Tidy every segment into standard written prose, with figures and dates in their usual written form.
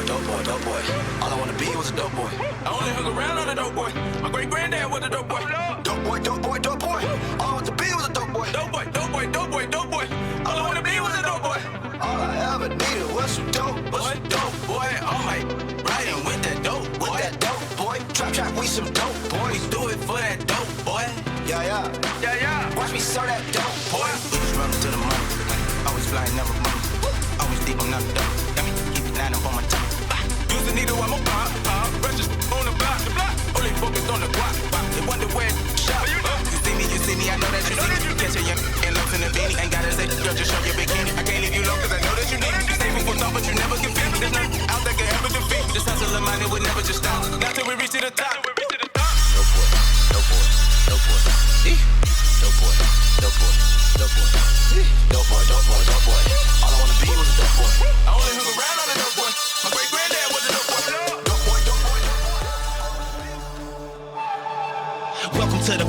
dope boy. All I wanna be was a dope boy. I only hung around on a dope boy. My great granddad was a dope boy. Dope boy, dope boy, dope boy. All I want to be was a dope boy. Dope boy, dope boy, dope boy, dope boy. All I wanna be was a dope boy. All I ever needed was some dope boy. Dope boy, all my riding with that dope boy. With that dope boy. Trap, we some dope boy. We do it for that dope boy. Yeah. Watch me serve that dope boy. Always running to the money. Always flying, never money. Always deep on the dope. Got me keep it 9 up on my tongue. Use the needle, I'm a pop. Precious on the block. Only focused on the guap. They wonder where shop. You see me, I know that you see me. Catch a young and lost in the beanie. Ain't gotta say, girl, just show your bikini. I can't leave you alone, cause I know that you need me. You stay for thought, but you never can feel me. There's nothing out that can ever defeat. This hustle of mine, it would never just stop. Not till we reach to the top. Dope boy, dope boy, dope boy. Dope boy, dope boy, dope boy. Dope boy, dope boy, dope boy. All I wanna be was a dope boy. I only hung around on a dope boy. My great granddad was a dope boy. Dope boy, dope boy. Welcome to the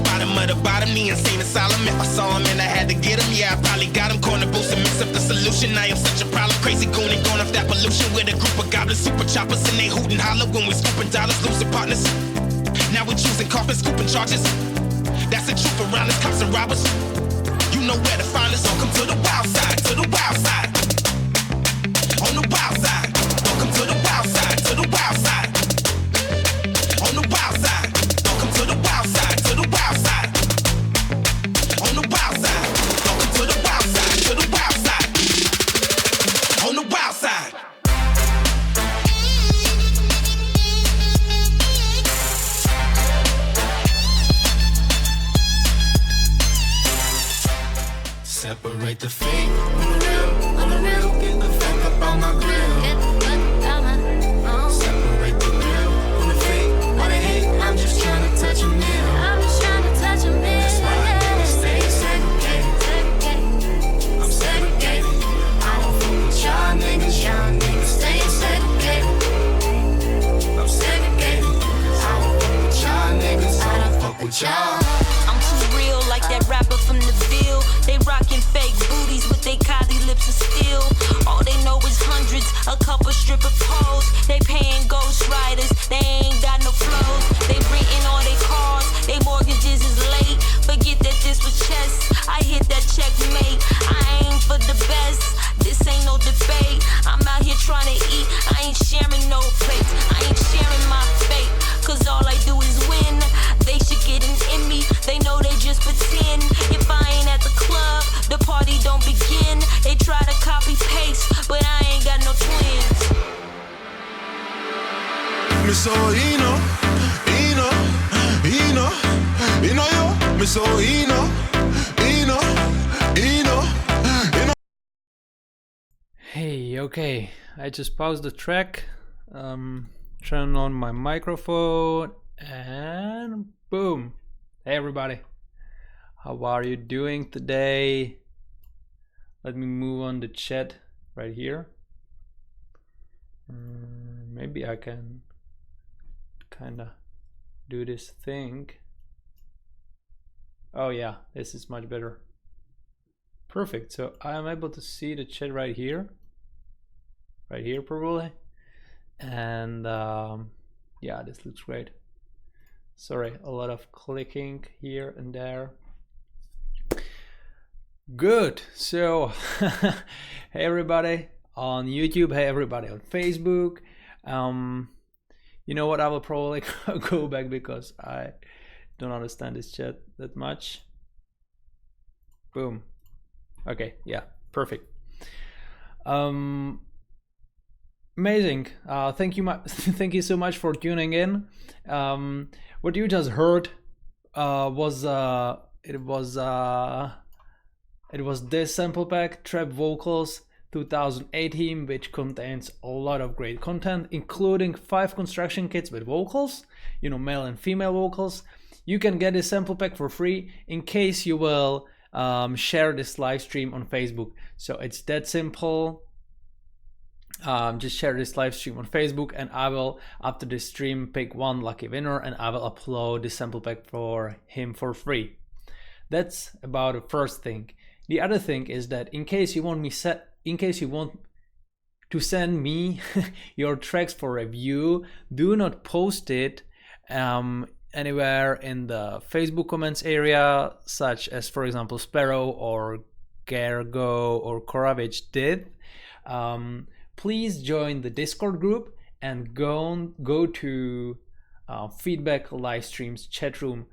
bottom, the insane asylum. If I saw him and I had to get him, yeah, I probably got him. Corner boost and mix up the solution. I am such a problem. Crazy goon and going off that pollution with a group of goblins, super choppers, and they hoot and holler when we scooping dollars, losing partners. Now we choosing coffins, scooping charges. That's the truth around us, cops and robbers. You know where to find us. Welcome to the wild side, to the wild side. On the wild side. Welcome to the wild side, to the wild side. On the wild side. Welcome to the wild side, to the wild side. On the wild side. Welcome to the wild side, to the wild side. On the wild side. Separate the fake from the real. Get the fuck up on my grill. Separate the real from the fake. What I hate, I'm just trying to touch a nail. That's why I stay segregated. I'm segregated. I don't fuck with y'all niggas stay segregated. I'm segregated. I don't fuck with y'all niggas. I don't fuck with y'all. I'm too real like that rapper from the Ville. They rockin' fake booties with they cozy lips of steel. All they know is hundreds, a couple stripper poles. They payin' ghost riders, they ain't got no flows. They rentin' all they cars, they mortgages is late. Forget that this was chess, I hit that checkmate. I aim for the best, this ain't no debate. I'm out here trying to eat, I ain't sharing no plates. I ain't sharing my fate, cause all I do is win. They should get an Emmy, they know they just pretend. If I ain't at the club, the party don't begin. They try to copy paste, but I ain't got no twins. Me so Eno, yo. Me so Eno. Hey, okay, I just paused the track, turn on my microphone, and boom. Hey everybody, how are you doing today? Let me move on the chat right here. Maybe I can kinda do this thing. Oh yeah, this is much better. Perfect, so I am able to see the chat right here probably. And yeah, this looks great. Sorry, a lot of clicking here and there. Good, so hey everybody on YouTube, hey everybody on Facebook. You know what, I will probably go back because I don't understand this chat that much. Boom. Okay, yeah, perfect. Amazing. Thank you so much for tuning in. What you just heard was this sample pack, Trap Vocals 2018, which contains a lot of great content, including 5 construction kits with vocals, you know, male and female vocals. You can get this sample pack for free in case you will share this live stream on Facebook. So it's that simple. Just share this live stream on Facebook, and I will, after this stream, pick one lucky winner and I will upload the sample pack for him for free. That's about the first thing. The other thing is that in case you want to send me your tracks for review. Do not post it anywhere in the Facebook comments area, such as, for example, Sparrow or Gergo or Koravich did. Please join the Discord group and go to feedback live streams chat room.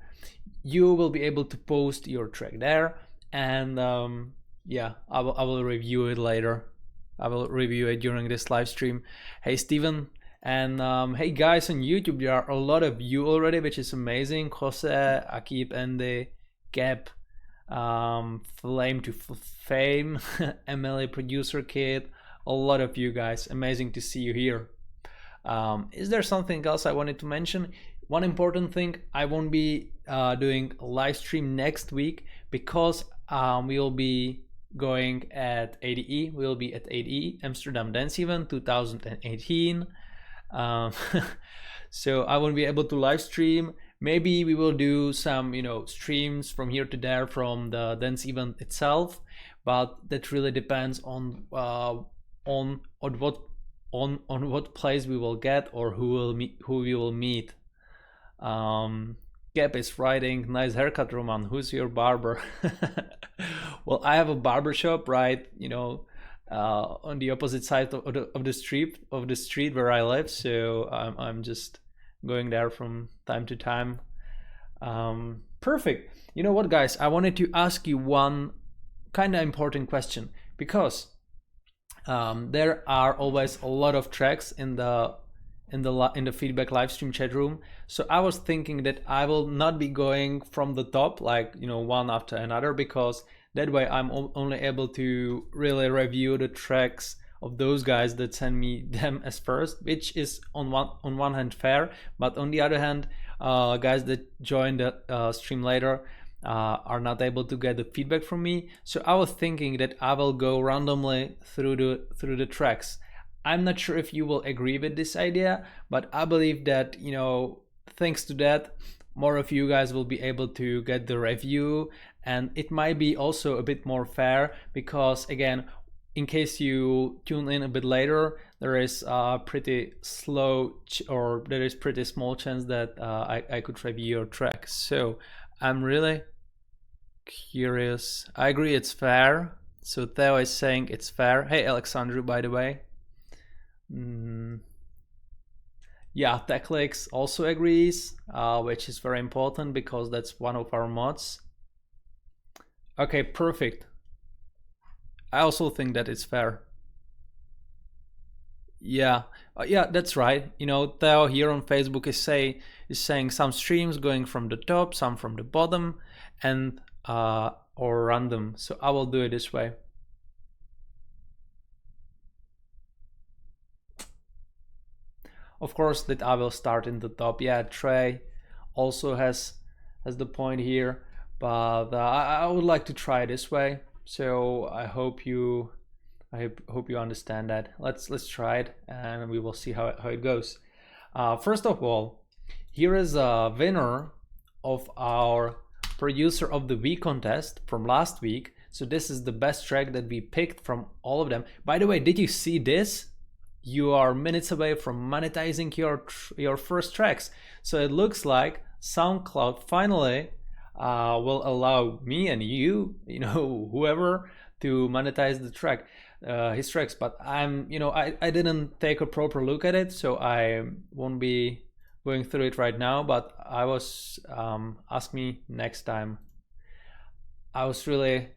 You will be able to post your track there, and yeah, I will review it later. I will review it during this live stream. Hey Steven, and hey guys on YouTube, there are a lot of you already, which is amazing. Jose, Akib, Andy, Gap, Flame to Fame, Emily, Producer Kid, a lot of you guys. Amazing to see you here. Is there something else I wanted to mention? One important thing, I won't be doing a live stream next week because we will be going at ADE. We'll be at ADE, Amsterdam Dance Event 2018. So I won't be able to live stream. Maybe we will do some, streams from here to there from the dance event itself, but that really depends on what place we will get or who we will meet. Gap is writing, nice haircut, Roman. Who's your barber? Well, I have a barber shop right, on the opposite side of the street where I live. So I'm just going there from time to time. Perfect. You know what, guys? I wanted to ask you one kind of important question, because there are always a lot of tracks in the feedback live stream chat room. So I was thinking that I will not be going from the top, like one after another, because that way I'm only able to really review the tracks of those guys that send me them as first, which is on one hand fair, but on the other hand, guys that join the stream later are not able to get the feedback from me. So I was thinking that I will go randomly through the tracks. I'm not sure if you will agree with this idea, but I believe that, thanks to that, more of you guys will be able to get the review, and it might be also a bit more fair because, again, in case you tune in a bit later, there is pretty small chance that I could review your track. So I'm really curious. I agree it's fair. So Theo is saying it's fair. Hey, Alexandru, by the way. Yeah, Techlix also agrees, which is very important because that's one of our mods. Okay, perfect. I also think that it's fair. Yeah, yeah, that's right. Theo here on Facebook is saying some streams going from the top, some from the bottom, and or random. So I will do it this way. Of course, that I will start in the top. Yeah, Trey also has the point here, but I would like to try this way. So I hope you understand that. Let's try it, and we will see how it goes. First of all, here is a winner of our Producer of the Week contest from last week. So this is the best track that we picked from all of them. By the way, did you see this? You are minutes away from monetizing your first tracks. So it looks like SoundCloud finally will allow me and you, whoever, to monetize the track, his tracks. But I didn't take a proper look at it, so I won't be going through it right now. But I was ask me next time. I was really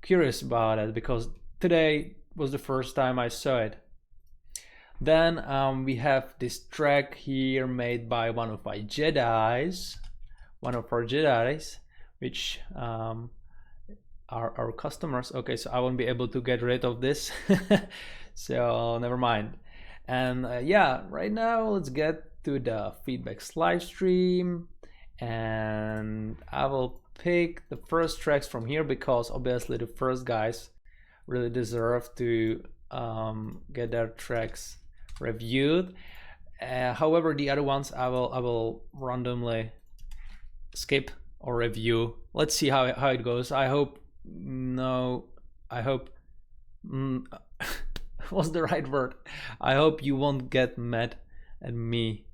curious about it because today was the first time I saw it. Then we have this track here made by one of our Jedis, which are our customers. Okay, so I won't be able to get rid of this, so never mind. And yeah, right now let's get to the feedbacks live stream, and I will pick the first tracks from here because obviously the first guys really deserve to get their tracks reviewed. However, the other ones I will randomly skip or review. Let's see how it goes. I hope was the right word. I hope you won't get mad at me.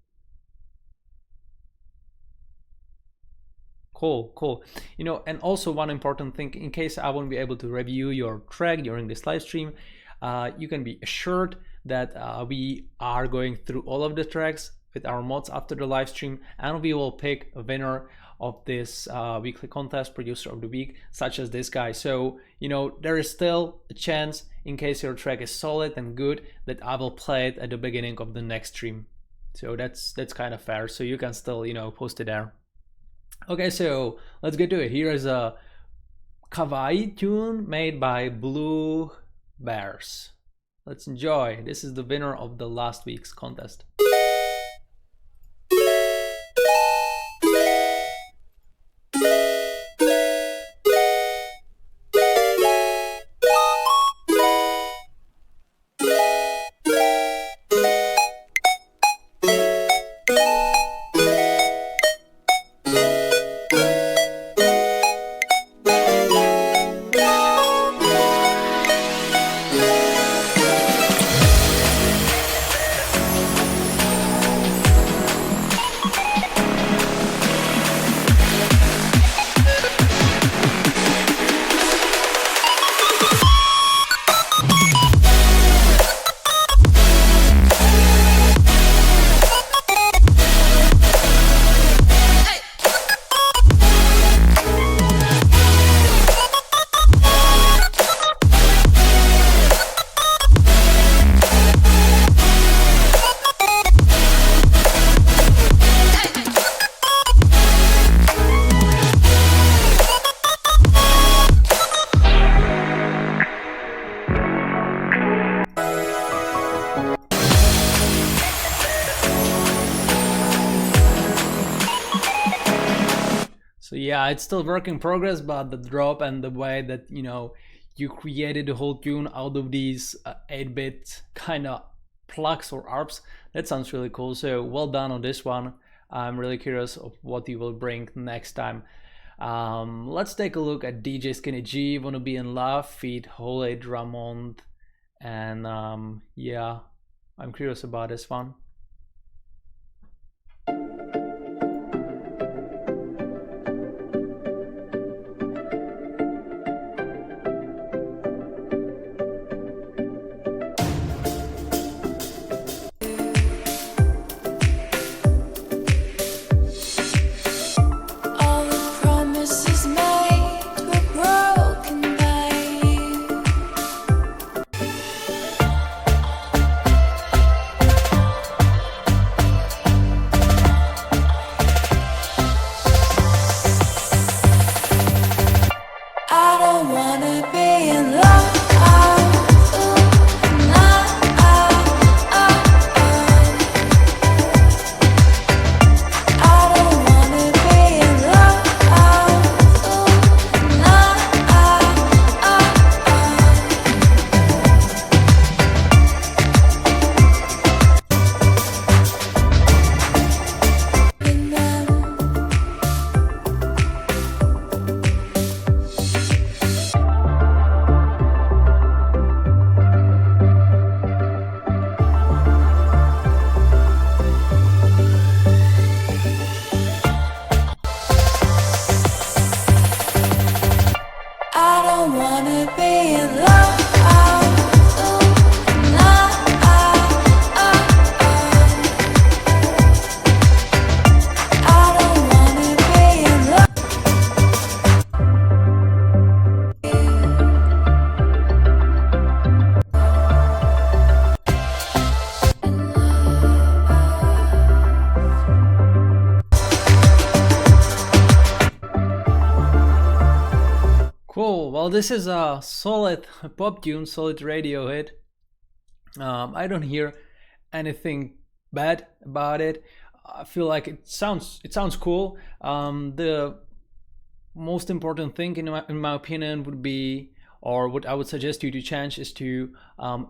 Cool. You know, and also one important thing, in case I won't be able to review your track during this live stream, you can be assured that we are going through all of the tracks with our mods after the live stream, and we will pick a winner of this weekly contest, producer of the week, such as this guy. So, you know, there is still a chance, in case your track is solid and good, that I will play it at the beginning of the next stream. So that's kind of fair. So you can still, you know, post it there. Okay, so let's get to it. Here is a kawaii tune made by Blue Bears. Let's enjoy. This is the winner of the last week's contest. So yeah, it's still work in progress, but the drop and the way that, you know, you created the whole tune out of these 8-bit kind of plugs or ARPs, that sounds really cool. So well done on this one. I'm really curious of what you will bring next time. Let's take a look at DJ Skinny G, Wanna Be in Love, feat. Holy Drummond. And yeah, I'm curious about this one. Cool. Well, this is a solid pop tune, solid radio hit. I don't hear anything bad about it. I feel like it sounds cool. The most important thing in my opinion would be, or what I would suggest you to change, is to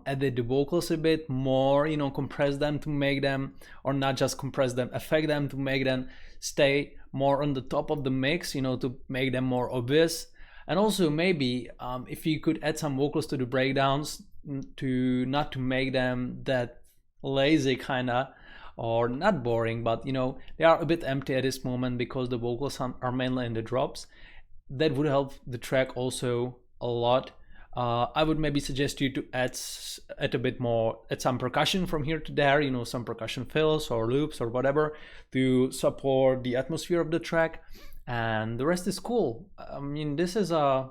edit the vocals a bit more, you know, compress them to make them, or not just compress them, affect them to make them stay more on the top of the mix, you know, to make them more obvious. And also maybe if you could add some vocals to the breakdowns, not to make them that lazy kinda, or not boring, but you know, they are a bit empty at this moment because the vocals are mainly in the drops. That would help the track also a lot. I would maybe suggest you to add a bit more, add some percussion from here to there, you know, some percussion fills or loops or whatever to support the atmosphere of the track, and the rest is cool. I mean, this is a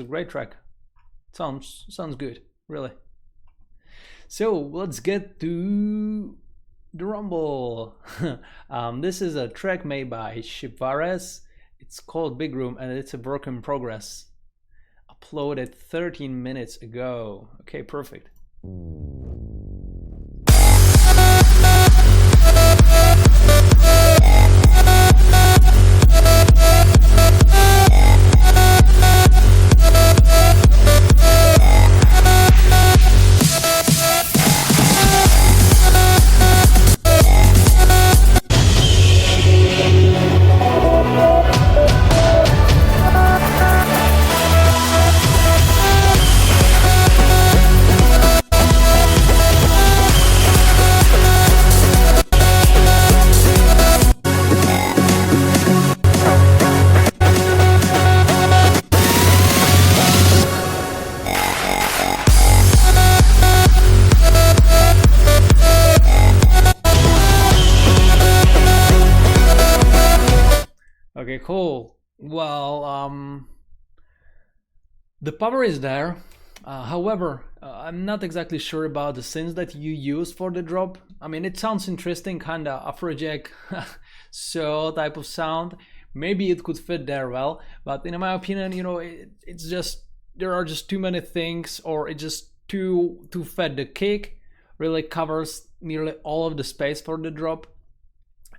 great track. Sounds good, really. So let's get to the Rumble. This is a track made by Shivares. It's called Big Room, and it's a work in progress. Uploaded 13 minutes ago. Okay, perfect. Okay, cool. Well, the power is there. However, I'm not exactly sure about the synths that you use for the drop. I mean, it sounds interesting, kinda Afrojack so type of sound. Maybe it could fit there well, but in my opinion, you know, it's just, there are just too many things, or it's just too fat. The kick really covers nearly all of the space for the drop.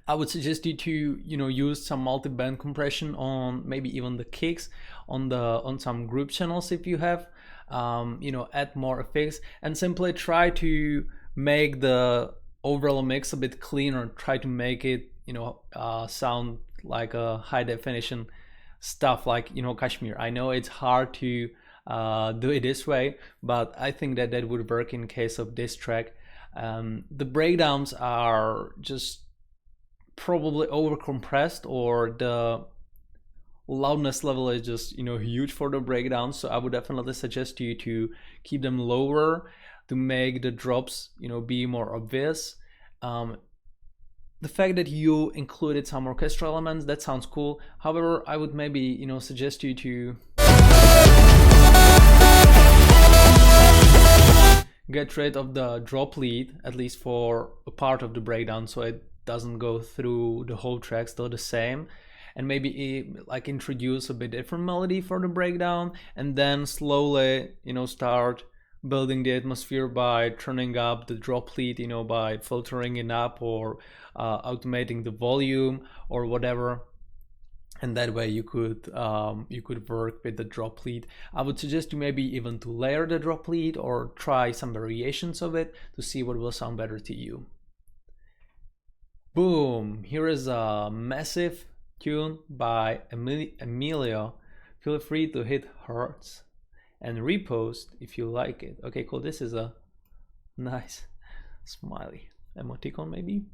I would suggest you to, you know, use some multi-band compression on maybe even the kicks on some group channels if you have. You know, add more effects and simply try to make the overall mix a bit cleaner. Try to make it, you know, sound like a high definition stuff, like, you know, Kashmir. I know it's hard to do it this way, but I think that that would work in case of this track. The breakdowns are just probably over compressed, or the loudness level is just, you know, huge for the breakdowns. So I would definitely suggest you to keep them lower to make the drops, you know, be more obvious. The fact that you included some orchestral elements, that sounds cool. However, I would maybe, you know, suggest you to get rid of the drop lead, at least for a part of the breakdown, so it doesn't go through the whole track still the same, and maybe like introduce a bit different melody for the breakdown, and then slowly, you know, start building the atmosphere by turning up the drop lead, you know, by filtering it up, or automating the volume or whatever, and that way you could work with the drop lead. I would suggest you maybe even to layer the drop lead or try some variations of it to see what will sound better to you. Boom, here is a massive tune by Emilio. Feel free to hit hearts and repost if you like it. Okay, cool. This is a nice smiley emoticon maybe.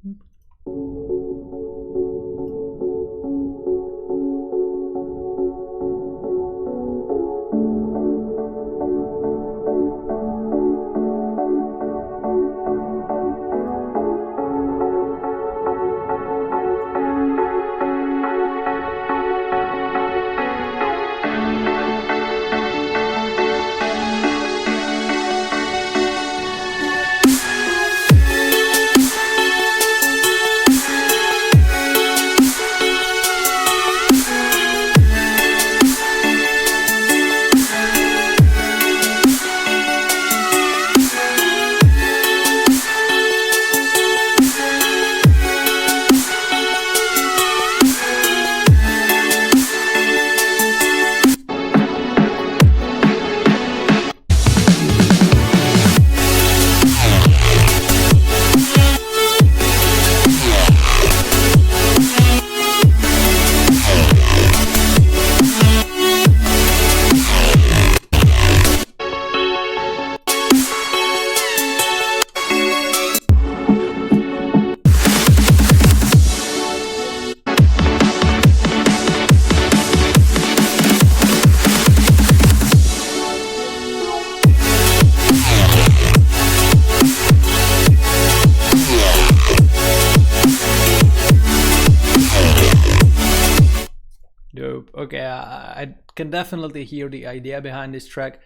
I can definitely hear the idea behind this track.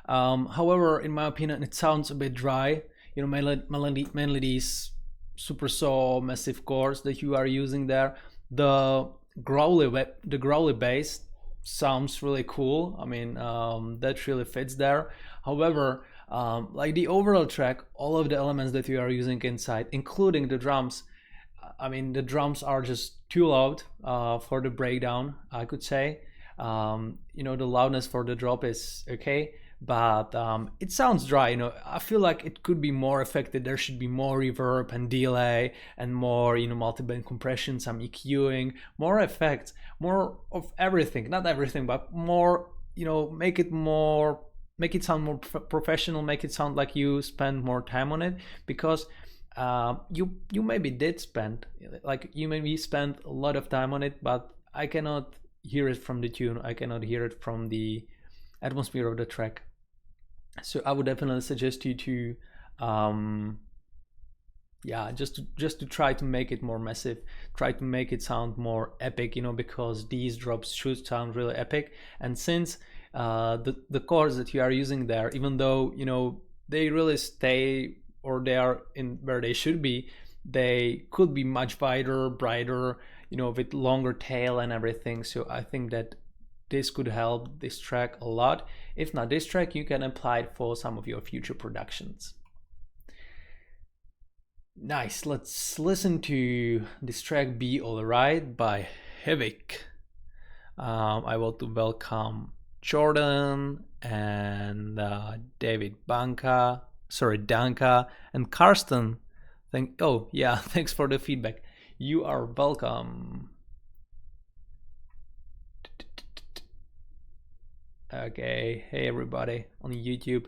However, in my opinion, it sounds a bit dry. You know, mainly these super saw massive chords that you are using there. The growly bass sounds really cool. I mean, that really fits there. However, like the overall track, all of the elements that you are using inside, including the drums, I mean, the drums are just too loud for the breakdown, I could say. You know, the loudness for the drop is okay, but it sounds dry. You know, I feel like it could be more effective. There should be more reverb and delay and more, you know, multi-band compression, some EQing, more effects, more of everything. Not everything, but more, you know, make it sound more professional, make it sound like you spend more time on it, because you maybe did spend, like, you maybe spent a lot of time on it, but I cannot hear it from the tune, I cannot hear it from the atmosphere of the track. So I would definitely suggest you to just to try to make it more massive, try to make it sound more epic, you know, because these drops should sound really epic. And since the chords that you are using there, even though, you know, they really stay, or they are in where they should be, they could be much wider, brighter, you know, with longer tail and everything. So I think that this could help this track a lot. If not this track, you can apply it for some of your future productions. Nice, let's listen to this track, Be Alright by Havoc. I want to welcome Jordan and David Danka and Karsten. Thanks for the feedback. You are welcome. Okay, hey everybody on YouTube.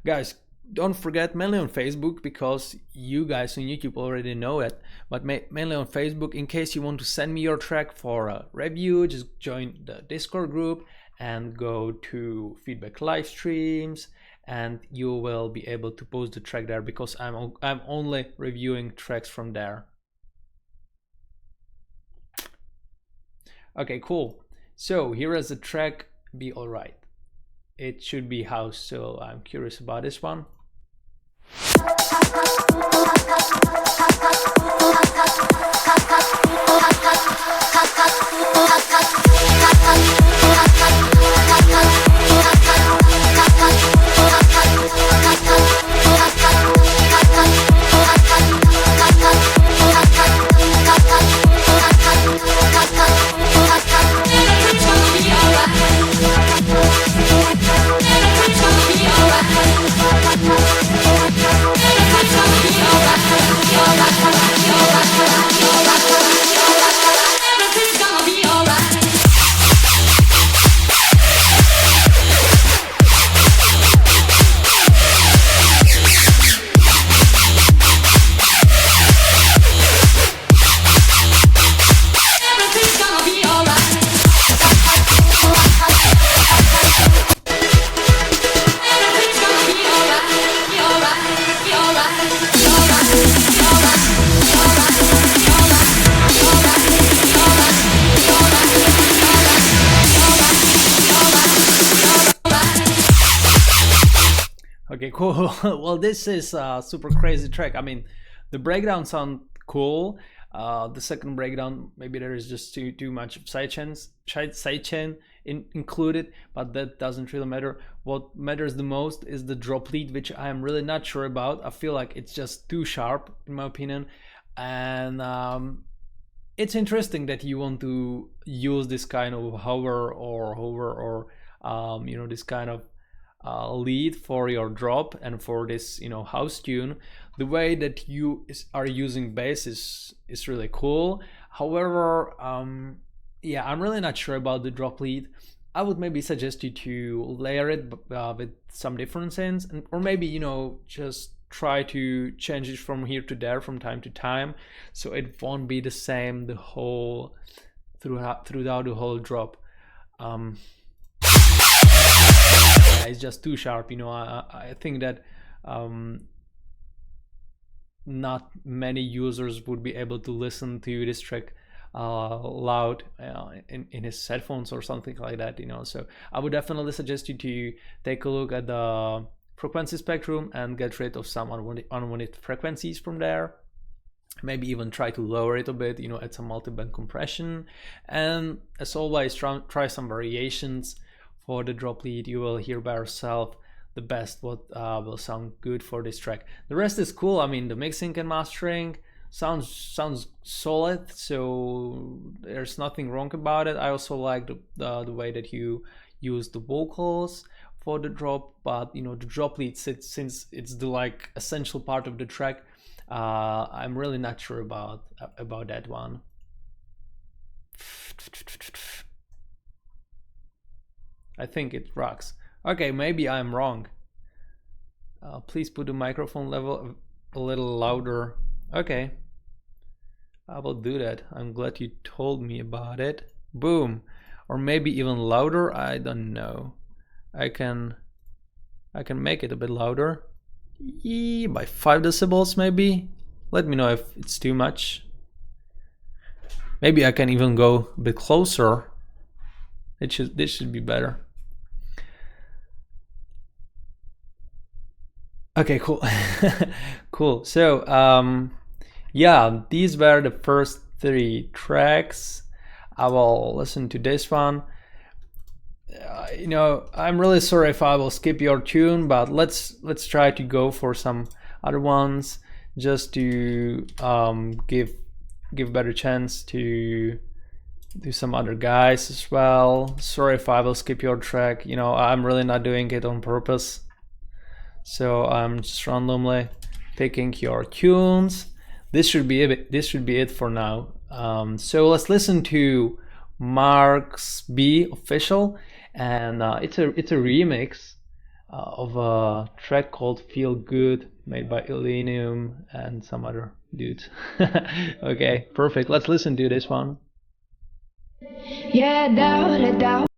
Guys, don't forget, mainly on Facebook, because you guys on YouTube already know it, but mainly on Facebook, in case you want to send me your track for a review, just join the Discord group and go to feedback live streams, and you will be able to post the track there, because I'm only reviewing tracks from there. Okay, cool. So here is the track, Be Alright. It should be house, so I'm curious about this one. Okay, cool. Well, this is a super crazy track. I mean, the breakdowns sound cool. The second breakdown, maybe there is just too much sidechain included, but that doesn't really matter. What matters the most is the drop lead, which I am really not sure about. I feel like it's just too sharp, in my opinion. And it's interesting that you want to use this kind of hover or you know, this kind of lead for your drop and for this, you know, house tune. The way that you are using bass is really cool. However, yeah, I'm really not sure about the drop lead. I would maybe suggest you to layer it with some different synths, or maybe, you know, just try to change it from here to there from time to time, so it won't be the same the whole throughout the whole drop. Yeah, it's just too sharp, you know. I think that not many users would be able to listen to this track loud in his headphones or something like that, you know. So I would definitely suggest you to take a look at the frequency spectrum and get rid of some unwanted frequencies from there. Maybe even try to lower it a bit, you know, add some multiband compression, and as always, try some variations for the drop lead. You will hear by yourself the best what will sound good for this track. The rest is cool. I mean, the mixing and mastering sounds solid, so there's nothing wrong about it. I also like the way that you use the vocals for the drop, but you know, the drop lead, since it's the like essential part of the track, I'm really not sure about that one. I think it rocks. Okay, maybe I'm wrong. Please put the microphone level a little louder. Okay, I will do that. I'm glad you told me about it. Boom. Or maybe even louder, I don't know. I can make it a bit louder. By 5 decibels maybe. Let me know if it's too much. Maybe I can even go a bit closer. This should be better. Okay, cool. Cool. So yeah, these were the first 3 tracks. I will listen to this one. You know, I'm really sorry if I will skip your tune, but let's try to go for some other ones, just to give better chance to do some other guys as well. Sorry if I will skip your track. You know, I'm really not doing it on purpose, so I'm just randomly picking your tunes. This should be it for now. So let's listen to Marks B Official, and it's a remix of a track called Feel Good, made by Illenium and some other dudes. Okay, perfect. Let's listen to this one. Yeah, doubt.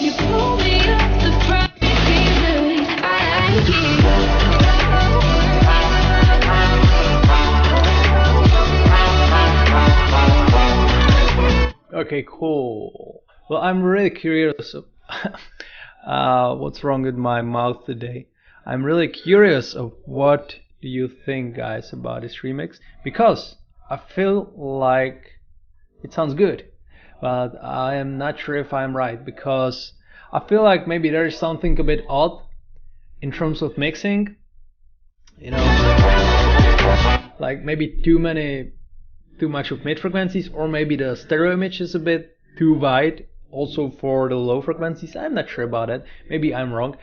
You pull me off the front, I like it. Okay, cool. Well, I'm really curious of what's wrong with my mouth today. I'm really curious of what do you think, guys, about this remix, because I feel like it sounds good, but I am not sure if I'm right, because I feel like maybe there is something a bit odd in terms of mixing, you know, like maybe too much of mid frequencies, or maybe the stereo image is a bit too wide also for the low frequencies. I'm not sure about it. Maybe I'm wrong.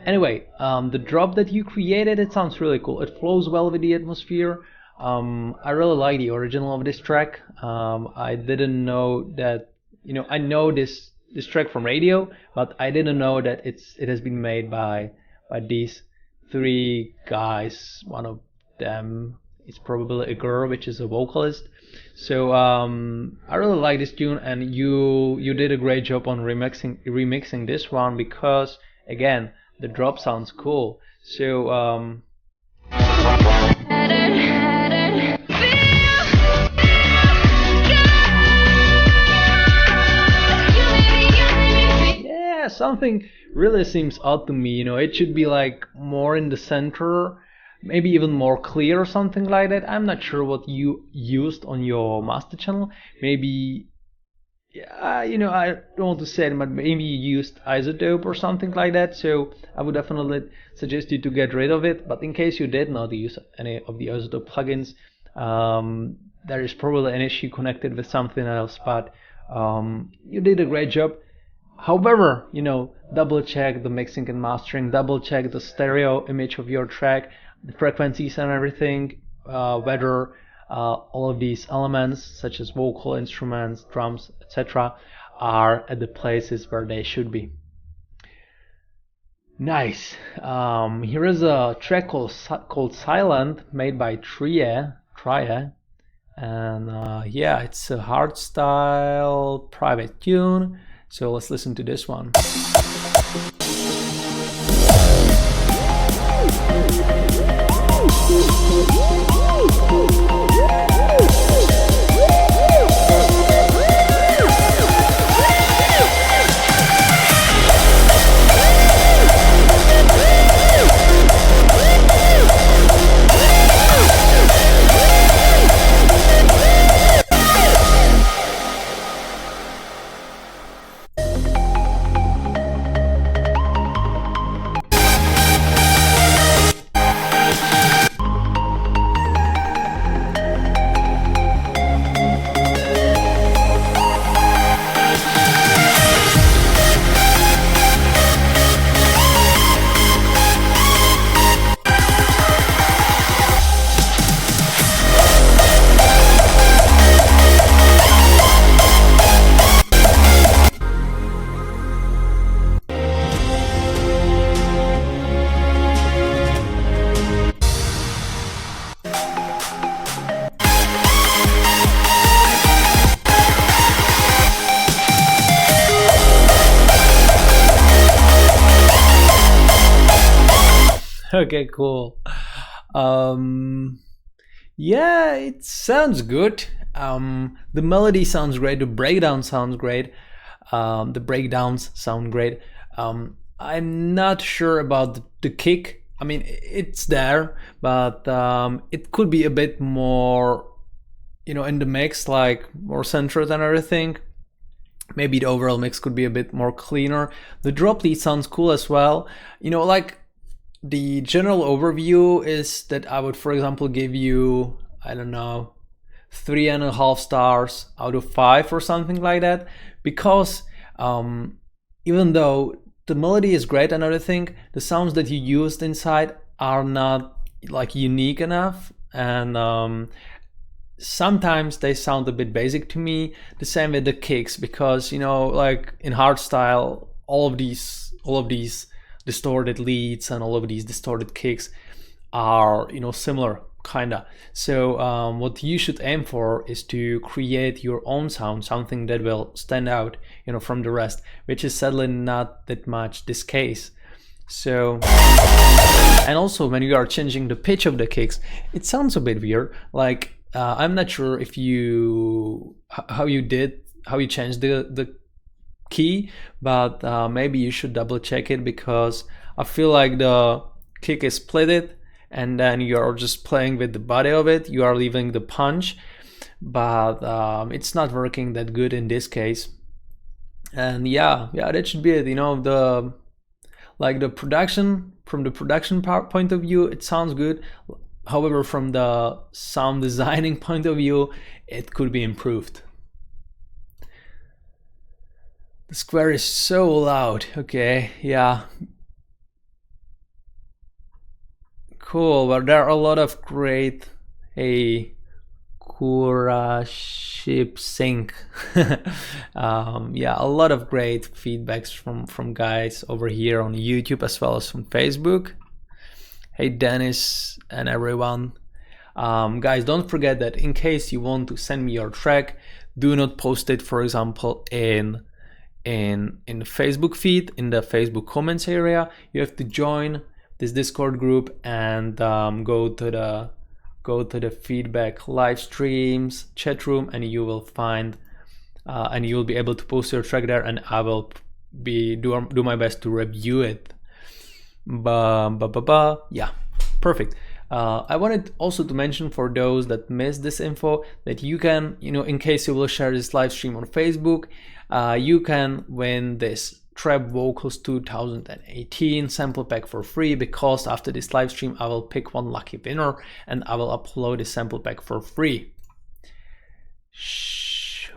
Anyway, the drop that you created, it sounds really cool. It flows well with the atmosphere. I really like the original of this track. I didn't know that, you know, I know this track from radio, but I didn't know that it has been made by these 3 guys. One of them is probably a girl, which is a vocalist. So I really like this tune, and you did a great job on remixing this one, because again, the drop sounds cool. So yeah, something really seems odd to me. You know, it should be like more in the center, maybe even more clear or something like that. I'm not sure what you used on your master channel. Maybe yeah, I don't want to say it, but maybe you used iZotope or something like that. So I would definitely suggest you to get rid of it. But in case you did not use any of the iZotope plugins, there is probably an issue connected with something else. But you did a great job. However, double check the mixing and mastering, double check the stereo image of your track, the frequencies and everything, whether all of these elements such as vocal instruments, drums, etc. are at the places where they should be. Nice. Here is a track called Silent, made by Trie, and yeah, it's a hardstyle private tune. So let's listen to this one. Okay, cool. Yeah, it sounds good. The melody sounds great. The breakdown sounds great. The breakdowns sound great. I'm not sure about the kick. I mean, it's there, but it could be a bit more, in the mix, like more centered and everything. Maybe the overall mix could be a bit more cleaner. The drop lead sounds cool as well. Like, the general overview is that I would, for example, give you, I don't know, 3.5 stars out of 5 or something like that, because even though the melody is great and everything, the sounds that you used inside are not like unique enough, and sometimes they sound a bit basic to me. The same with the kicks, because like in hardstyle, all of these distorted leads and all of these distorted kicks are similar kinda. So what you should aim for is to create your own sound, something that will stand out from the rest, which is sadly not that much this case. So, and also when you are changing the pitch of the kicks, it sounds a bit weird. Like I'm not sure if how you changed the key, but maybe you should double check it, because I feel like the kick is splitted and then you're just playing with the body of it, you are leaving the punch, but it's not working that good in this case. And yeah, that should be it. The production, from the production point of view, it sounds good. However, from the sound designing point of view, it could be improved. The square is so loud. Okay, yeah. Cool, but there are a lot of great, hey, Kuraship Sync. Yeah, a lot of great feedbacks from guys over here on YouTube as well as on Facebook. Hey Dennis and everyone. Guys, don't forget that in case you want to send me your track, do not post it, for example, in the Facebook feed, in the Facebook comments area. You have to join this Discord group and go to the feedback live streams chat room, and you will find and you'll be able to post your track there, and I will do my best to review it. Yeah, perfect. I wanted also to mention for those that missed this info that you can, in case you will share this live stream on Facebook, you can win this Trap Vocals 2018 sample pack for free, because after this live stream I will pick one lucky winner and I will upload the sample pack for free.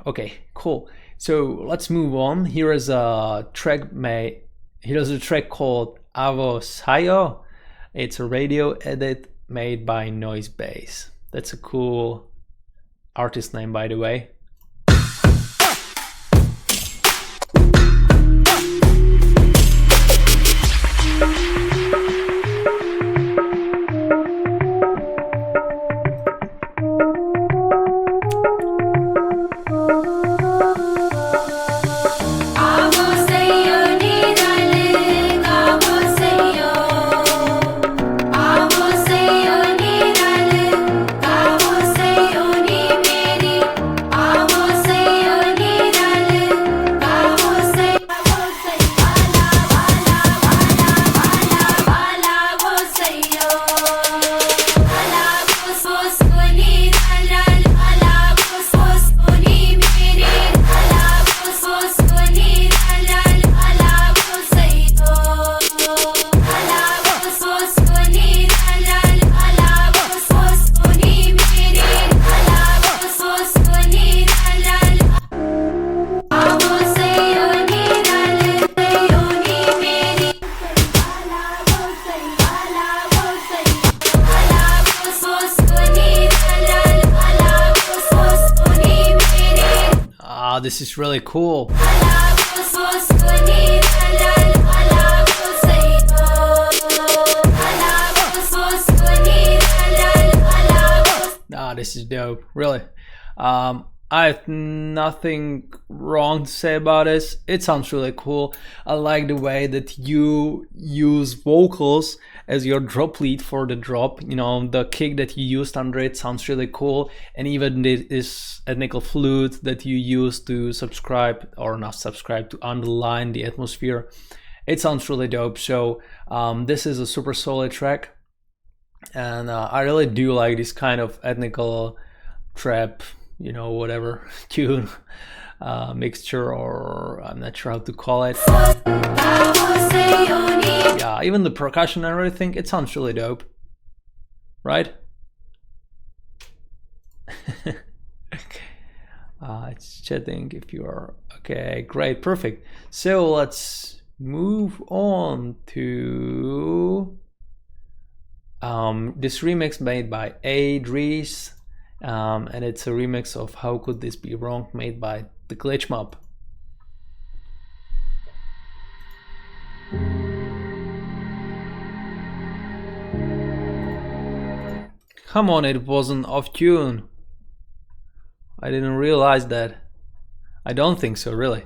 Okay, cool. So let's move on. Here is a track called Avo Sayo. It's a radio edit made by Noise Bass. That's a cool artist name, by the way. This is really cool. This is dope, really. I have nothing wrong to say about this. It sounds really cool. I like the way that you use vocals as your drop lead for the drop. The kick that you used under it sounds really cool, and even this ethnical flute that you use to to underline the atmosphere, it sounds really dope. So this is a super solid track, and I really do like this kind of ethnical trap, whatever tune mixture, or I'm not sure how to call it. Yeah, even the percussion and everything, it sounds really dope, right? It's chatting if you are okay. Great, perfect. So let's move on to this remix made by Adries. And it's a remix of How Could This Be Wrong, made by the Glitch Mob. Come on, it wasn't off tune. I didn't realize that. I don't think so, really.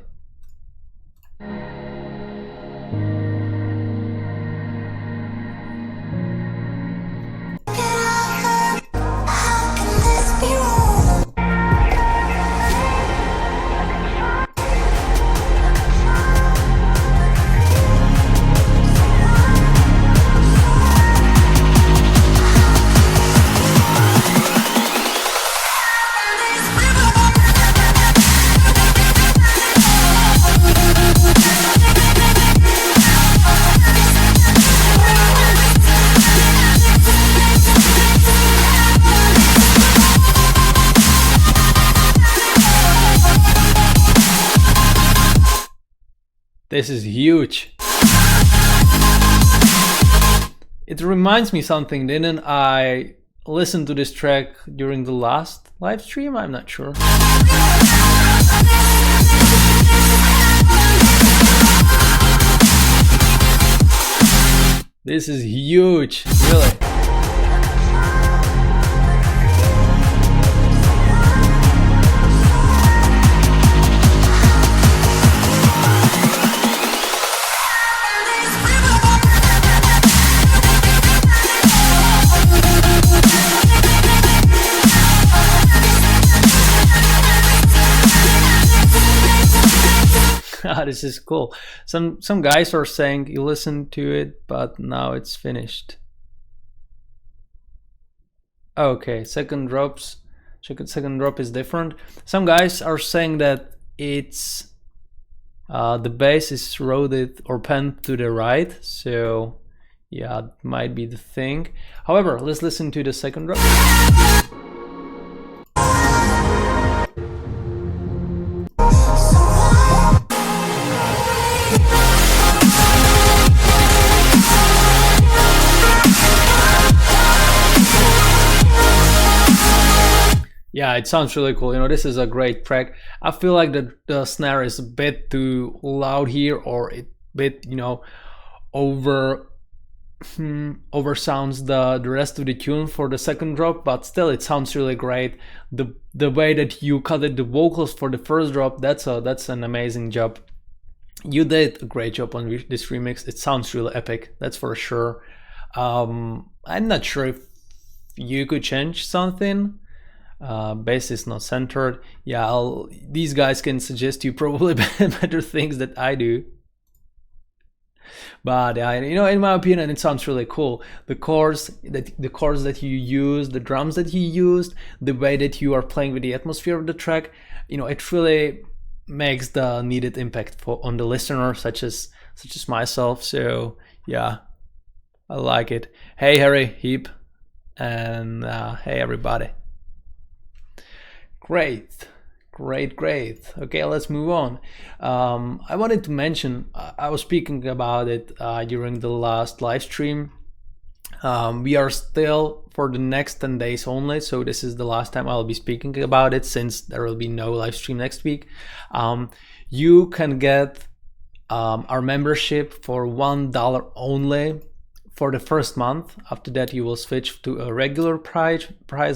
This is huge. It reminds me something, didn't I listen to this track during the last live stream? I'm not sure. This is huge, really. This is cool. Some guys are saying you listen to it, but now it's finished. Okay, second drop is different. Some guys are saying that it's the bass is rotated or panned to the right, so yeah, it might be the thing. However, let's listen to the second drop. Yeah, it sounds really cool. You know, this is a great track. I feel like the snare is a bit too loud here, or a bit, you know, over sounds the rest of the tune for the second drop, but still it sounds really great. The way that you cut it, the vocals for the first drop, that's an amazing job. You did a great job on this remix. It sounds really epic, that's for sure. I'm not sure if you could change something. Bass is not centered. Yeah, these guys can suggest you probably better things that I do. But you know, in my opinion, it sounds really cool. The chords that you use, the drums that you used, the way that you are playing with the atmosphere of the track, you know, it really makes the needed impact on the listener, such as myself. So yeah, I like it. Hey Harry, Heap, and hey everybody. Great. Okay, let's move on. I wanted to mention, I was speaking about it during the last live stream. We are still for the next 10 days only, so this is the last time I'll be speaking about it, since there will be no live stream next week. You can get our membership for $1 only for the first month. After that, you will switch to a regular price,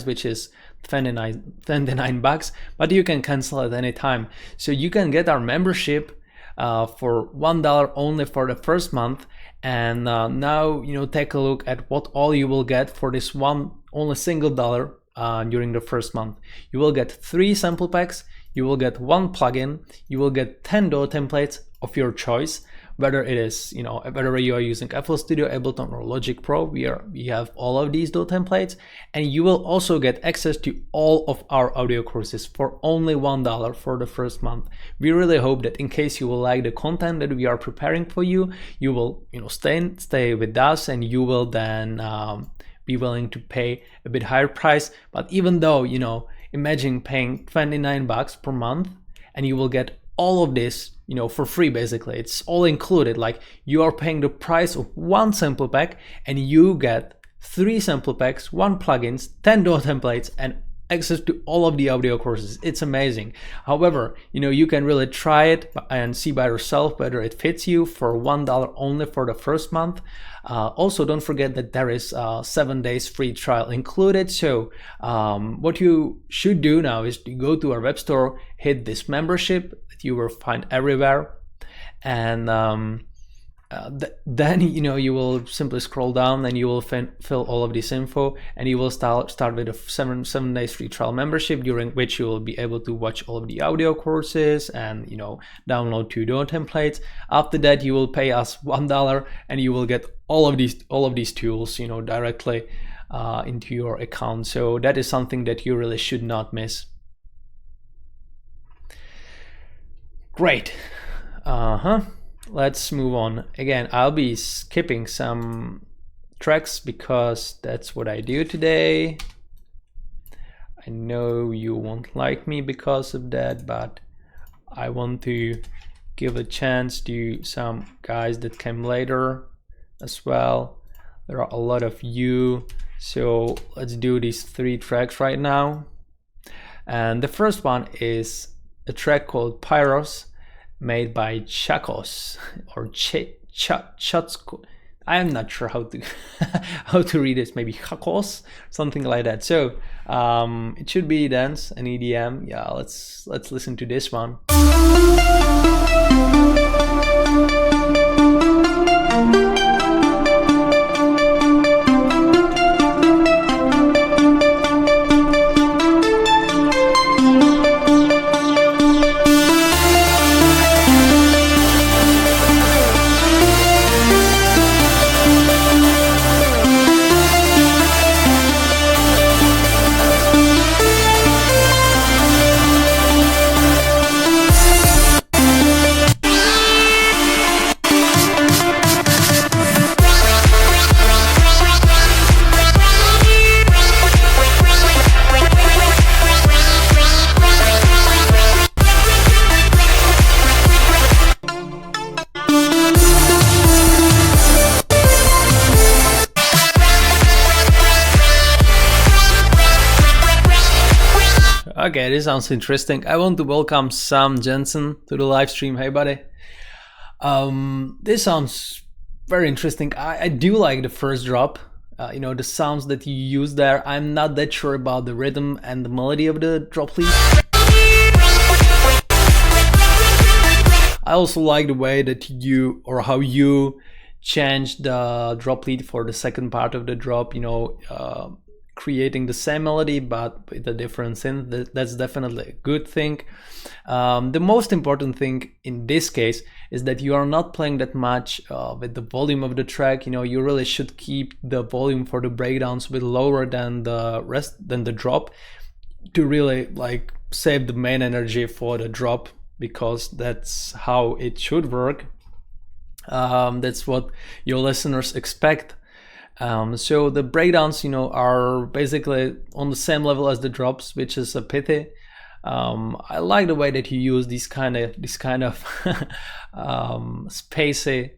which is $29, but you can cancel at any time. So you can get our membership for $1 only for the first month. And now, you know, take a look at what all you will get for this only single dollar during the first month. You will get 3 sample packs, you will get 1 plugin, you will get 10 DAW templates of your choice, whether it is, you know, whether you are using FL Studio, Ableton, or Logic Pro. We have all of these DAW templates, and you will also get access to all of our audio courses for only $1 for the first month. We really hope that in case you will like the content that we are preparing for you, you will, you know, stay with us, and you will then be willing to pay a bit higher price. But even though, you know, imagine paying $29 per month, and you will get all of this, you know, for free. Basically, it's all included. Like, you are paying the price of 1 sample pack, and you get 3 sample packs, 1 plugins, 10 DAW templates, and access to all of the audio courses. It's amazing. However, you know, you can really try it and see by yourself whether it fits you for $1 only for the first month. Also, don't forget that there is 7 days free trial included. So what you should do now is to go to our web store, hit this membership that you will find everywhere, and then, you know, you will simply scroll down and you will fill all of this info, and you will start with a 7 days free trial membership, during which you will be able to watch all of the audio courses and, you know, download 2 DAW templates. After that, you will pay us $1, and you will get all of these tools, you know, directly into your account. So that is something that you really should not miss. Great. Let's move on. Again, I'll be skipping some tracks because that's what I do today. I know you won't like me because of that, but I want to give a chance to some guys that came later as well. There are a lot of you, so let's do these 3 tracks right now. And the first one is a track called Pyros, made by Chakos or Chatsko. I am not sure how to how to read this. Maybe Chakos, something like that. So it should be dance and EDM. Yeah, let's listen to this one. Okay, this sounds interesting. I want to welcome Sam Jensen to the live stream. Hey, buddy. This sounds very interesting. I do like the first drop. The sounds that you use there. I'm not that sure about the rhythm and the melody of the drop lead. I also like the way that how you change the drop lead for the second part of the drop, creating the same melody but with a different synth. That's definitely a good thing. The most important thing in this case is that you are not playing that much with the volume of the track. You really should keep the volume for the breakdowns a bit lower than the drop, to really like save the main energy for the drop, because that's how it should work. That's what your listeners expect. So the breakdowns, are basically on the same level as the drops, which is a pity. I like the way that you use this kind of spacey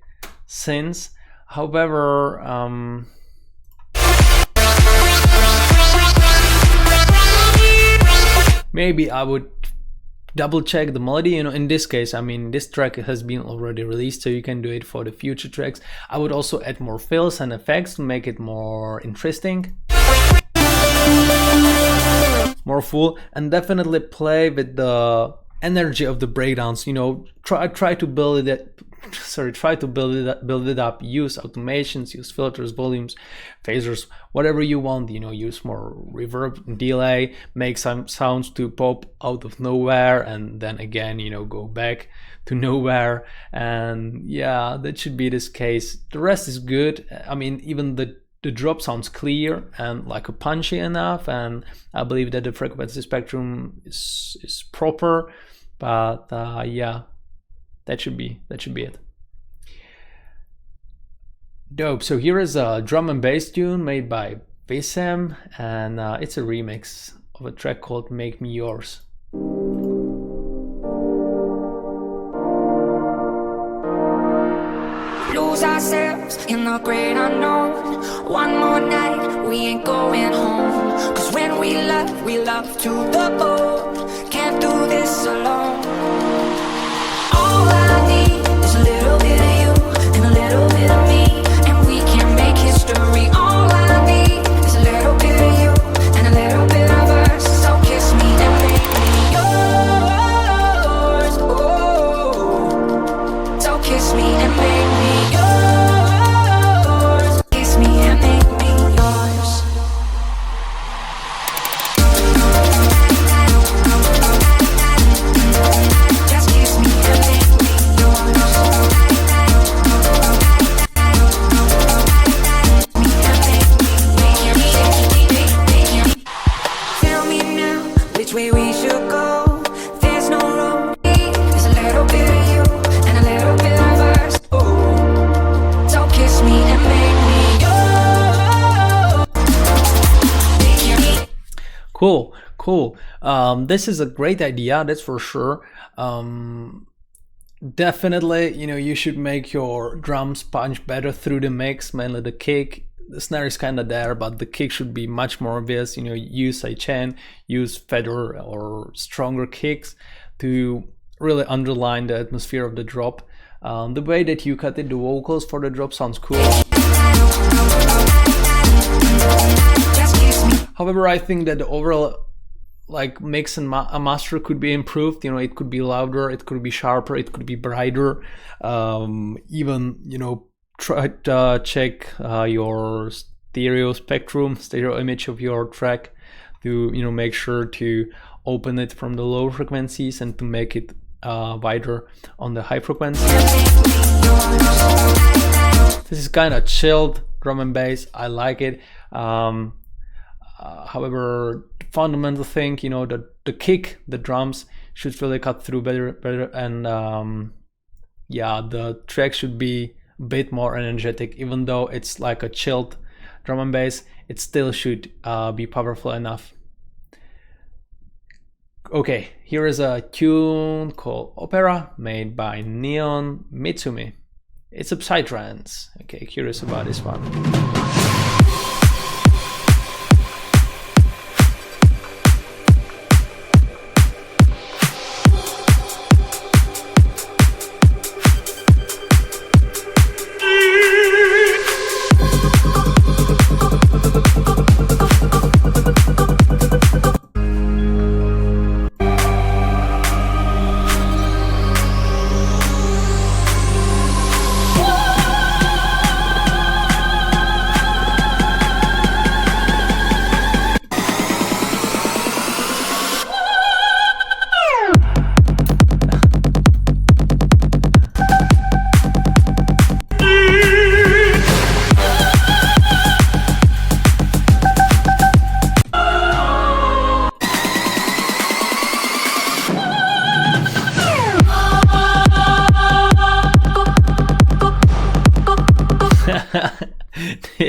synths. However, maybe I would double check the melody. In this case, I mean, this track has been already released, so you can do it for the future tracks. I would also add more fills and effects to make it more interesting, more full, and definitely play with the energy of the breakdowns. Try to build it up. Use automations, use filters, volumes, phasers, whatever you want. Use more reverb, delay, make some sounds to pop out of nowhere and then again go back to nowhere. And yeah, that should be this case. The rest is good. I mean, even the drop sounds clear and like a punchy enough, and I believe that the frequency spectrum is proper. But yeah, that should be it. Dope. So here is a drum and bass tune made by Vissem, and it's a remix of a track called Make Me Yours. Lose ourselves in the great unknown. One more night, we ain't going home. Cause when we love to the bone. Can't do this alone. All I need is a little bit of you and a little bit of me, and we can make history. All I need is a little bit of you and a little bit of us. So kiss me and make me yours. Oh, so kiss me and make me yours. Kiss me and make me yours. Just kiss me and make me yours. Tell me now which way we should go. There's no wrong. There's a little bit of you and a little bit of us. Oh, so kiss me and make me yours. Cool. This is a great idea, that's for sure. Definitely, you should make your drums punch better through the mix, mainly the kick. The snare is kind of there, but the kick should be much more obvious. Use sidechain, use feather or stronger kicks to really underline the atmosphere of the drop. The way that you cut it, the vocals for the drop sounds cool. However, I think that the overall mix and master could be improved. It could be louder, it could be sharper, it could be brighter. Even try to check your stereo image of your track to make sure to open it from the low frequencies and to make it wider on the high frequency. This is kind of chilled drum and bass. I like it. However, the fundamental thing, the kick, the drums should really cut through better, and the track should be a bit more energetic. Even though it's like a chilled drum and bass, it still should be powerful enough. Okay, here is a tune called Opera made by Neon Mitsumi. It's a psytrance. Okay, curious about this one.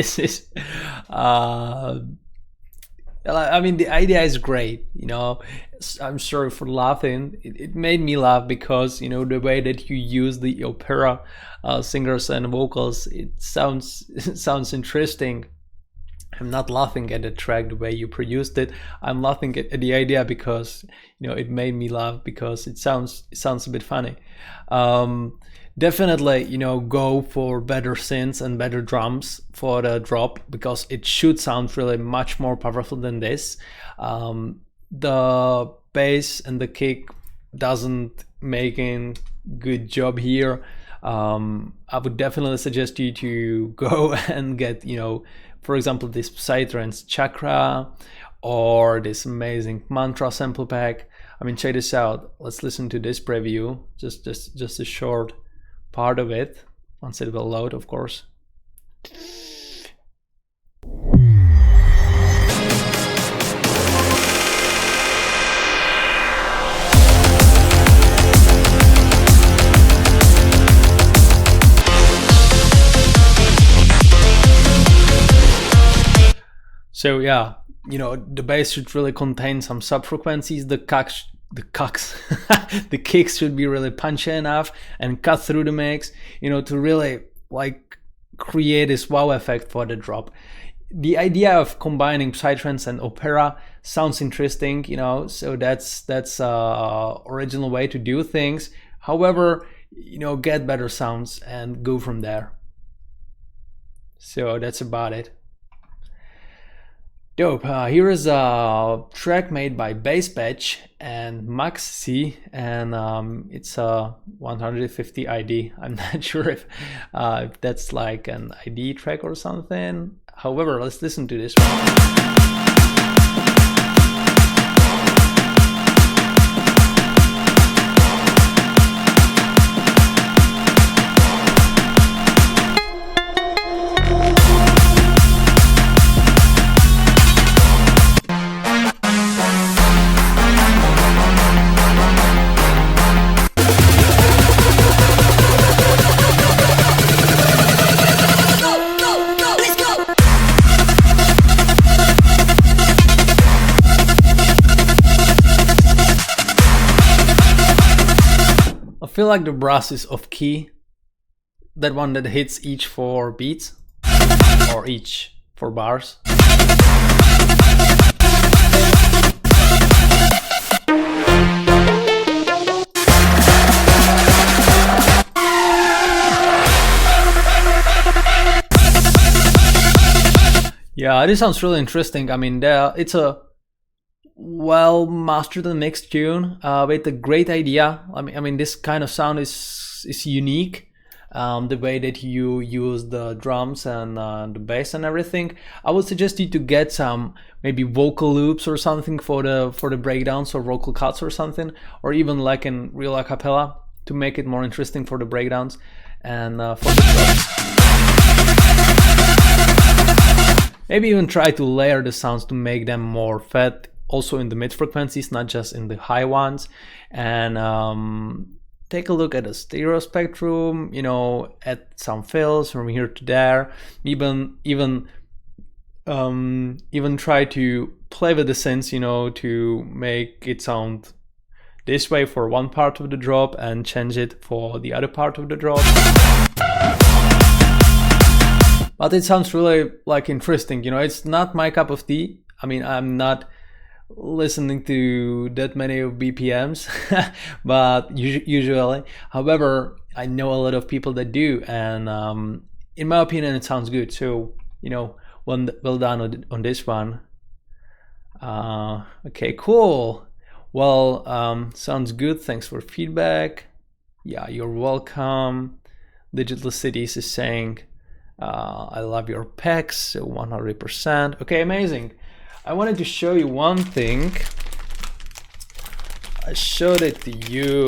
this is I mean, the idea is great, you know. I'm sorry for laughing. It made me laugh because, you know, the way that you use the opera singers and vocals, it sounds interesting. I'm not laughing at the track the way you produced it. I'm laughing at the idea because, you know, it made me laugh because it sounds a bit funny. Definitely, you know, go for better synths and better drums for the drop because it should sound really much more powerful than this. The bass and the kick doesn't make a good job here. I would definitely suggest you to go and get, you know, for example, this Psytrance Chakra or this amazing Mantra sample pack. I mean, check this out. Let's listen to this preview, just a short part of it, once it will load, of course. So yeah, you know, the bass should really contain some sub-frequencies. The kicks should be really punchy enough and cut through the mix, you know, to really like create this wow effect for the drop. The idea of combining Psytrance and opera sounds interesting, you know, so that's original way to do things. However, you know, get better sounds and go from there. So that's about it. Dope. Here is a track made by Bass Patch and Max C, and it's a 150 ID. I'm not sure if that's like an ID track or something. However, let's listen to this one. I feel like the brass is off key, that one that hits each 4 beats or each 4 bars. Yeah, this sounds really interesting. I mean, it's a well mastered and mixed tune with a great idea. I mean, this kind of sound is unique. The way that you use the drums and the bass and everything. I would suggest you to get some maybe vocal loops or something for the breakdowns or vocal cuts or something, or even like in real a cappella to make it more interesting for the breakdowns and for the drums. Maybe even try to layer the sounds to make them more fat, also in the mid frequencies, not just in the high ones. And take a look at the stereo spectrum, you know, add some fills from here to there. Even try to play with the synths, you know, to make it sound this way for one part of the drop and change it for the other part of the drop. But it sounds really like interesting, you know. It's not my cup of tea. I mean, I'm not listening to that many BPMs, but usually. However, I know a lot of people that do, and in my opinion, it sounds good. So, you know, well done on this one. Okay, cool. Well, sounds good. Thanks for feedback. Yeah, you're welcome. Digital Cities is saying, I love your packs, so 100%. Okay, amazing. I wanted to show you one thing. I showed it to you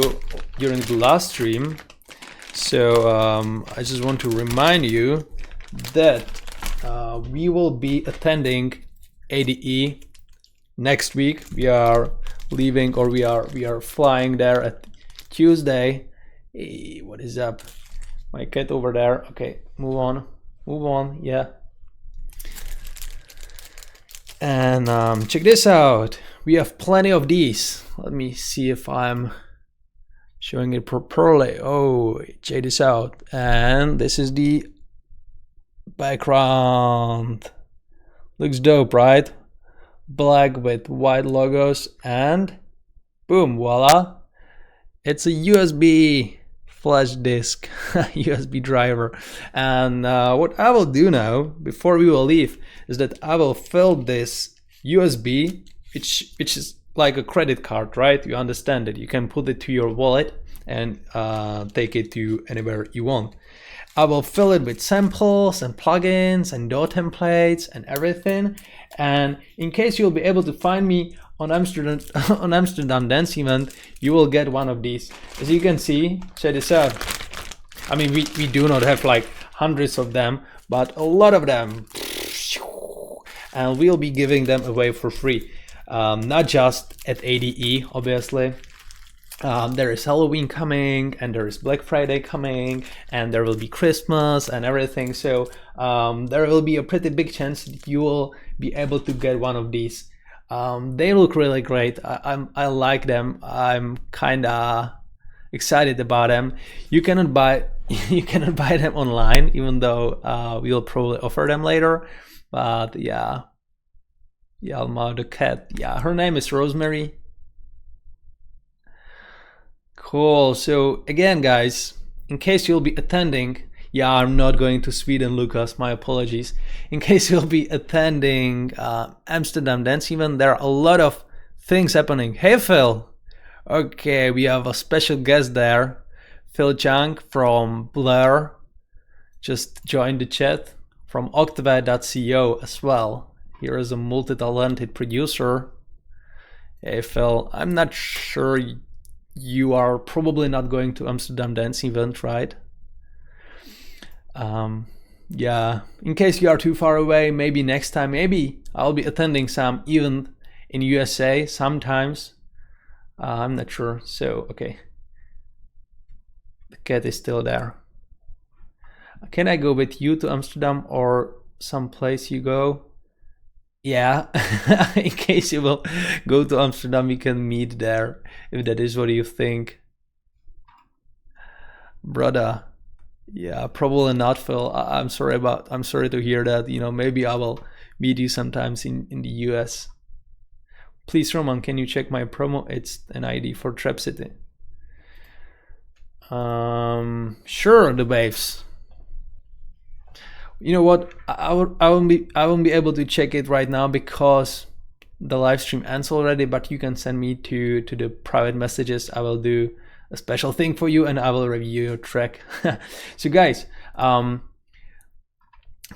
during the last stream. So I just want to remind you that we will be attending ADE next week. We are leaving, or we are flying there at Tuesday. Hey, what is up? My cat over there. Okay, move on. Yeah. And check this out. We have plenty of these. Let me see if I'm showing it properly. Oh, check this out. And this is the background. Looks dope, right? Black with white logos, and boom, voila. It's a USB flash disk, USB driver. And what I will do now, before we will leave, is that I will fill this USB, which is like a credit card, right? You understand that you can put it to your wallet and take it to anywhere you want. I will fill it with samples and plugins and DAW templates and everything. And in case you'll be able to find me on Amsterdam Dance Event, you will get one of these. As you can see, check this out. I mean, we do not have like hundreds of them, but a lot of them. And we'll be giving them away for free. Not just at ADE, obviously. There is Halloween coming, and there is Black Friday coming, and there will be Christmas and everything. So there will be a pretty big chance that you will be able to get one of these. They look really great. I like them. I'm kinda excited about them. You cannot buy them online, even though we'll probably offer them later. But yeah, Yalma the cat. Yeah, her name is Rosemary. Cool. So again, guys, in case you'll be attending, yeah, I'm not going to Sweden, Lucas, my apologies. In case you'll be attending Amsterdam Dance Event, there are a lot of things happening. Hey, Phil. Okay, we have a special guest there. Phil Chang from Blur just joined the chat, from Octave.co as well. Here is a multi-talented producer. Hey, Phil, I'm not sure you are probably not going to Amsterdam Dance Event, right? Yeah, in case you are too far away, maybe next time, maybe I'll be attending some event in USA sometimes. I'm not sure. So, okay. The cat is still there. Can I go with you to Amsterdam or someplace you go? Yeah, in case you will go to Amsterdam, we can meet there, if that is what you think. Brother, yeah, probably not, Phil. I'm sorry to hear that. You know, maybe I will meet you sometimes in the US. Please, Roman, can you check my promo? It's an ID for Trap City. Sure, the waves. You know what? I won't be able to check it right now because the live stream ends already. But you can send me to the private messages. I will do a special thing for you, and I will review your track. So, guys,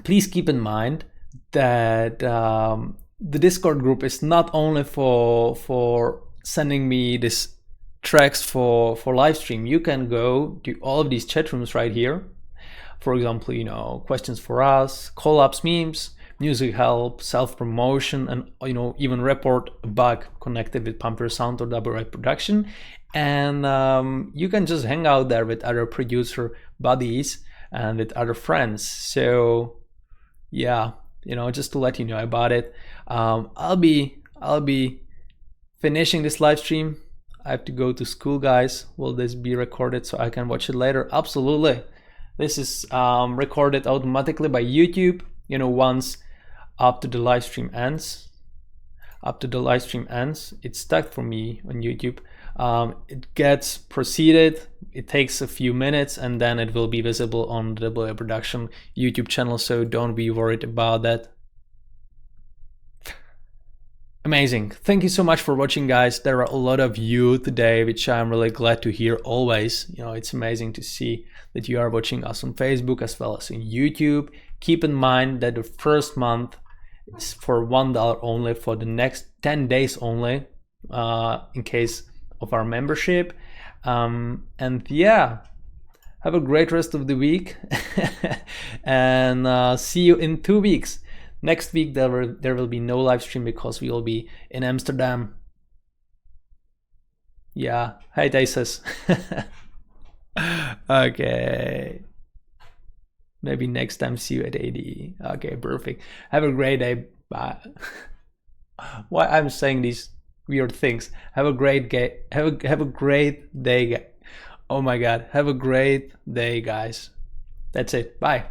please keep in mind that the Discord group is not only for sending me these tracks for live stream. You can go to all of these chat rooms right here. For example, you know, questions for us, collabs, memes, music help, self-promotion, and, you know, even report a bug connected with Pumper Sound or Double Right Production. And you can just hang out there with other producer buddies and with other friends. So yeah, you know, just to let you know about it. I'll be finishing this live stream. I have to go to school, guys. Will this be recorded so I can watch it later? Absolutely. This is recorded automatically by YouTube, you know, once after the live stream ends. After the live stream ends, it's stuck for me on YouTube. It gets proceeded, it takes a few minutes, and then it will be visible on the WA Production YouTube channel, so don't be worried about that. Amazing. Thank you so much for watching, guys. There are a lot of you today, which I'm really glad to hear always. You know, it's amazing to see that you are watching us on Facebook as well as on YouTube. Keep in mind that the first month is for $1 only for the next 10 days only, in case of our membership. And yeah, have a great rest of the week and see you in 2 weeks. Next week there will be no live stream because we will be in Amsterdam. Yeah, hi Daces. Okay. Maybe next time see you at ADE. Okay, perfect. Have a great day. Bye. why I'm saying these weird things. Have a great have a great day. Oh my god, have a great day, guys. That's it. Bye.